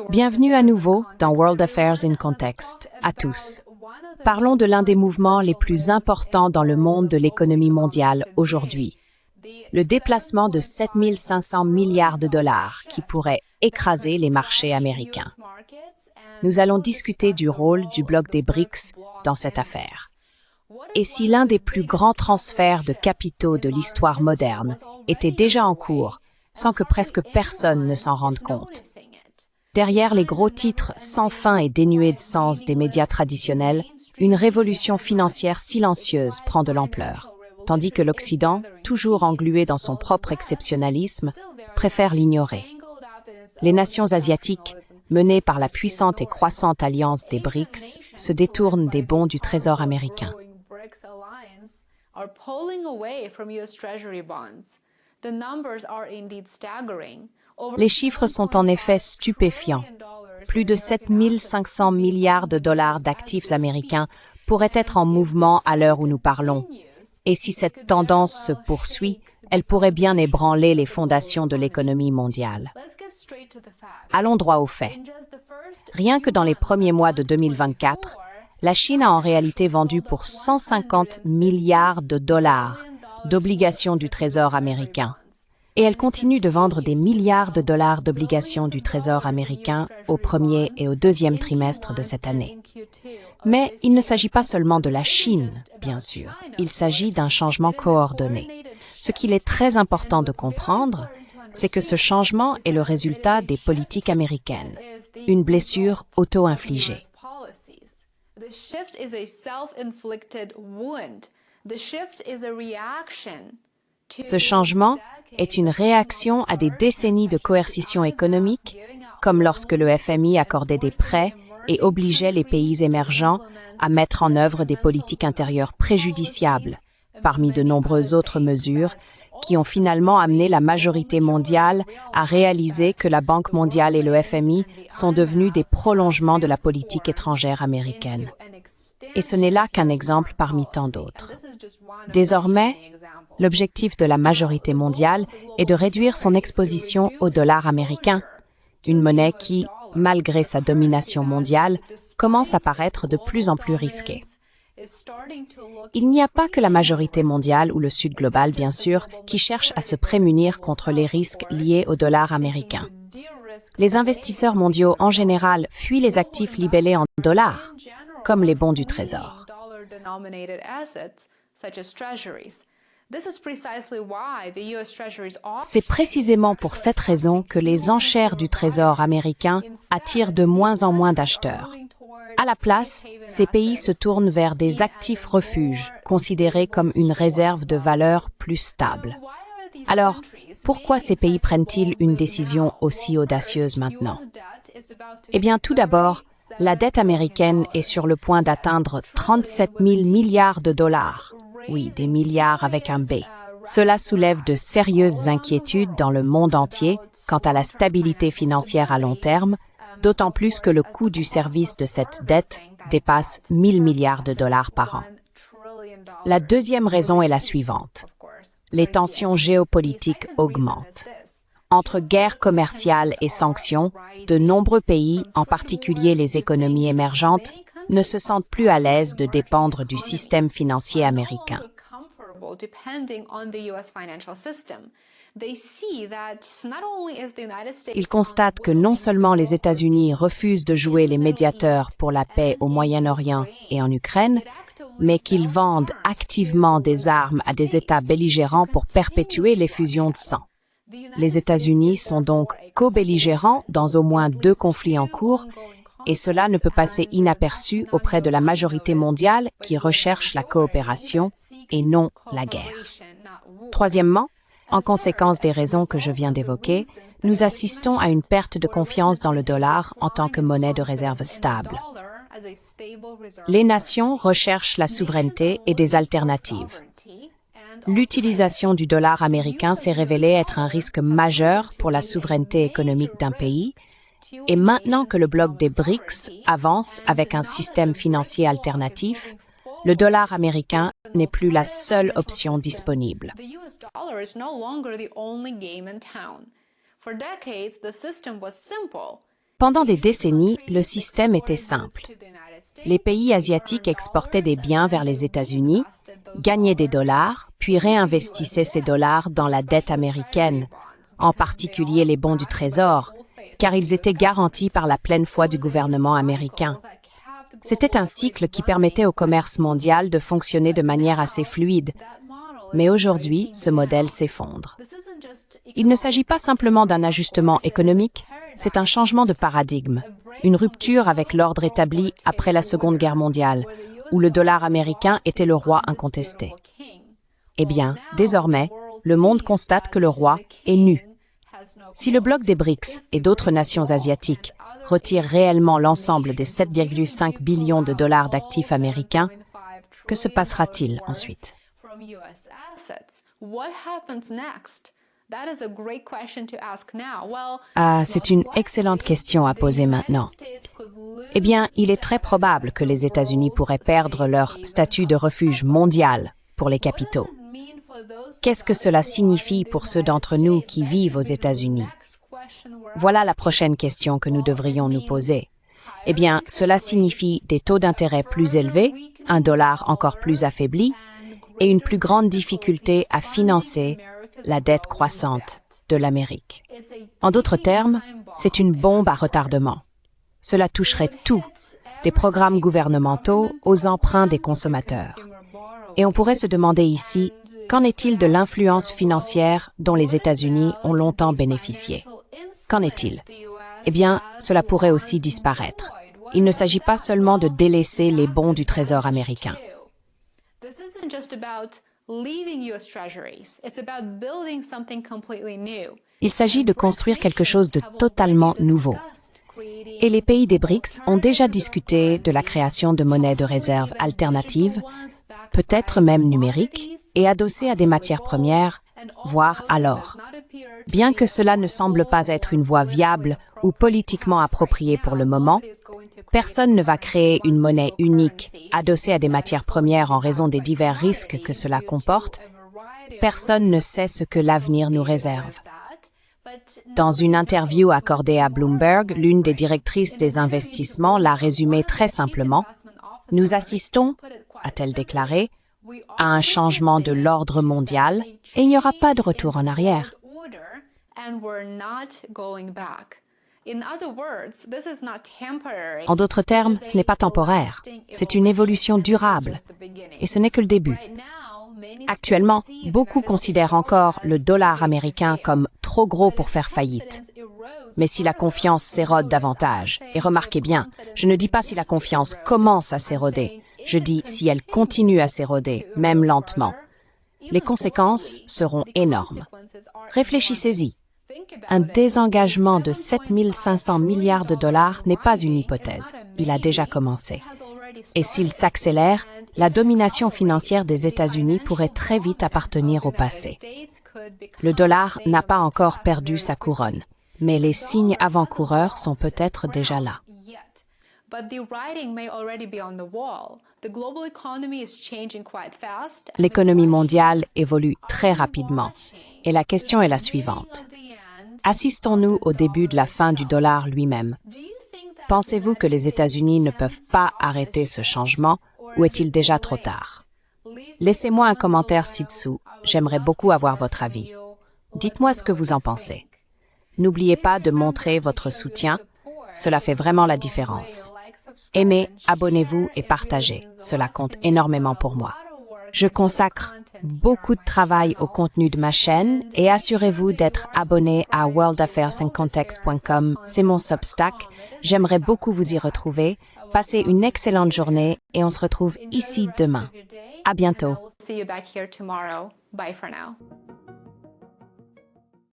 Bienvenue à nouveau dans World Affairs in Context, à tous. Parlons de l'un des mouvements les plus importants dans le monde de l'économie mondiale aujourd'hui. Le déplacement de 7 500 milliards de dollars qui pourrait écraser les marchés américains. Nous allons discuter du rôle du bloc des BRICS dans cette affaire. Et si l'un des plus grands transferts de capitaux de l'histoire moderne était déjà en cours, sans que presque personne ne s'en rende compte. Derrière les gros titres sans fin et dénués de sens des médias traditionnels, une révolution financière silencieuse prend de l'ampleur, tandis que l'Occident, toujours englué dans son propre exceptionnalisme, préfère l'ignorer. Les nations asiatiques, menées par la puissante et croissante alliance des BRICS, se détournent des bons du Trésor américain. Les chiffres sont en effet stupéfiants. Plus de 7 500 milliards de dollars d'actifs américains pourraient être en mouvement à l'heure où nous parlons. Et si cette tendance se poursuit, elle pourrait bien ébranler les fondations de l'économie mondiale. Allons droit aux faits. Rien que dans les premiers mois de 2024, la Chine a en réalité vendu pour 150 milliards de dollars d'obligations du Trésor américain. Et elle continue de vendre des milliards de dollars d'obligations du Trésor américain au premier et au deuxième trimestre de cette année. Mais il ne s'agit pas seulement de la Chine, bien sûr. Il s'agit d'un changement coordonné. Ce qu'il est très important de comprendre, c'est que ce changement est le résultat des politiques américaines, une blessure auto-infligée. Ce changement est une réaction à des décennies de coercition économique, comme lorsque le FMI accordait des prêts et obligeait les pays émergents à mettre en œuvre des politiques intérieures préjudiciables, parmi de nombreuses autres mesures qui ont finalement amené la majorité mondiale à réaliser que la Banque mondiale et le FMI sont devenus des prolongements de la politique étrangère américaine. Et ce n'est là qu'un exemple parmi tant d'autres. Désormais, l'objectif de la majorité mondiale est de réduire son exposition au dollar américain, une monnaie qui, malgré sa domination mondiale, commence à paraître de plus en plus risquée. Il n'y a pas que la majorité mondiale ou le Sud global, bien sûr, qui cherche à se prémunir contre les risques liés au dollar américain. Les investisseurs mondiaux en général fuient les actifs libellés en dollars, comme les bons du Trésor. C'est précisément pour cette raison que les enchères du Trésor américain attirent de moins en moins d'acheteurs. À la place, ces pays se tournent vers des actifs refuges, considérés comme une réserve de valeur plus stable. Alors, pourquoi ces pays prennent-ils une décision aussi audacieuse maintenant? Eh bien, tout d'abord, la dette américaine est sur le point d'atteindre 37 000 milliards de dollars. Oui, des milliards avec un B. Cela soulève de sérieuses inquiétudes dans le monde entier quant à la stabilité financière à long terme, d'autant plus que le coût du service de cette dette dépasse 1 000 milliards de dollars par an. La deuxième raison est la suivante. Les tensions géopolitiques augmentent. Entre guerres commerciales et sanctions, de nombreux pays, en particulier les économies émergentes, ne se sentent plus à l'aise de dépendre du système financier américain. Ils constatent que non seulement les États-Unis refusent de jouer les médiateurs pour la paix au Moyen-Orient et en Ukraine, mais qu'ils vendent activement des armes à des États belligérants pour perpétuer l'effusion de sang. Les États-Unis sont donc co-belligérants dans au moins 2 conflits en cours, et cela ne peut passer inaperçu auprès de la majorité mondiale qui recherche la coopération et non la guerre. Troisièmement, en conséquence des raisons que je viens d'évoquer, nous assistons à une perte de confiance dans le dollar en tant que monnaie de réserve stable. Les nations recherchent la souveraineté et des alternatives. L'utilisation du dollar américain s'est révélée être un risque majeur pour la souveraineté économique d'un pays, et maintenant que le bloc des BRICS avance avec un système financier alternatif, le dollar américain n'est plus la seule option disponible. Pendant des décennies, le système était simple. Les pays asiatiques exportaient des biens vers les États-Unis, gagnaient des dollars, puis réinvestissaient ces dollars dans la dette américaine, en particulier les bons du Trésor, car ils étaient garantis par la pleine foi du gouvernement américain. C'était un cycle qui permettait au commerce mondial de fonctionner de manière assez fluide. Mais aujourd'hui, ce modèle s'effondre. Il ne s'agit pas simplement d'un ajustement économique, c'est un changement de paradigme, une rupture avec l'ordre établi après la Seconde Guerre mondiale, où le dollar américain était le roi incontesté. Eh bien, désormais, le monde constate que le roi est nu. Si le bloc des BRICS et d'autres nations asiatiques retirent réellement l'ensemble des 7,5 billions de dollars d'actifs américains, que se passera-t-il ensuite? C'est une excellente question à poser maintenant. Eh bien, il est très probable que les États-Unis pourraient perdre leur statut de refuge mondial pour les capitaux. Qu'est-ce que cela signifie pour ceux d'entre nous qui vivent aux États-Unis? Voilà la prochaine question que nous devrions nous poser. Eh bien, cela signifie des taux d'intérêt plus élevés, un dollar encore plus affaibli et une plus grande difficulté à financer la dette croissante de l'Amérique. En d'autres termes, c'est une bombe à retardement. Cela toucherait tout, des programmes gouvernementaux aux emprunts des consommateurs. Et on pourrait se demander ici, qu'en est-il de l'influence financière dont les États-Unis ont longtemps bénéficié? Qu'en est-il? Eh bien, cela pourrait aussi disparaître. Il ne s'agit pas seulement de délaisser les bons du Trésor américain. Il s'agit de construire quelque chose de totalement nouveau. Et les pays des BRICS ont déjà discuté de la création de monnaies de réserve alternatives, peut-être même numériques, et adossées à des matières premières, voire à l'or. Bien que cela ne semble pas être une voie viable ou politiquement appropriée pour le moment, personne ne va créer une monnaie unique adossée à des matières premières en raison des divers risques que cela comporte. Personne ne sait ce que l'avenir nous réserve. Dans une interview accordée à Bloomberg, l'une des directrices des investissements l'a résumé très simplement. « Nous assistons, a-t-elle déclaré, à un changement de l'ordre mondial et il n'y aura pas de retour en arrière. » En d'autres termes, ce n'est pas temporaire, c'est une évolution durable. Et ce n'est que le début. Actuellement, beaucoup considèrent encore le dollar américain comme trop gros pour faire faillite. Mais si la confiance s'érode davantage, et remarquez bien, je ne dis pas si la confiance commence à s'éroder, je dis si elle continue à s'éroder, même lentement, les conséquences seront énormes. Réfléchissez-y. Un désengagement de 7 500 milliards de dollars n'est pas une hypothèse, il a déjà commencé. Et s'il s'accélère, la domination financière des États-Unis pourrait très vite appartenir au passé. Le dollar n'a pas encore perdu sa couronne, mais les signes avant-coureurs sont peut-être déjà là. L'économie mondiale évolue très rapidement, et la question est la suivante. Assistons-nous au début de la fin du dollar lui-même? Pensez-vous que les États-Unis ne peuvent pas arrêter ce changement ou est-il déjà trop tard? Laissez-moi un commentaire ci-dessous, j'aimerais beaucoup avoir votre avis. Dites-moi ce que vous en pensez. N'oubliez pas de montrer votre soutien, cela fait vraiment la différence. Aimez, abonnez-vous et partagez, cela compte énormément pour moi. Je consacre beaucoup de travail au contenu de ma chaîne et assurez-vous d'être abonné à worldaffairsandcontext.com, c'est mon Substack. J'aimerais beaucoup vous y retrouver. Passez une excellente journée et on se retrouve ici demain. À bientôt.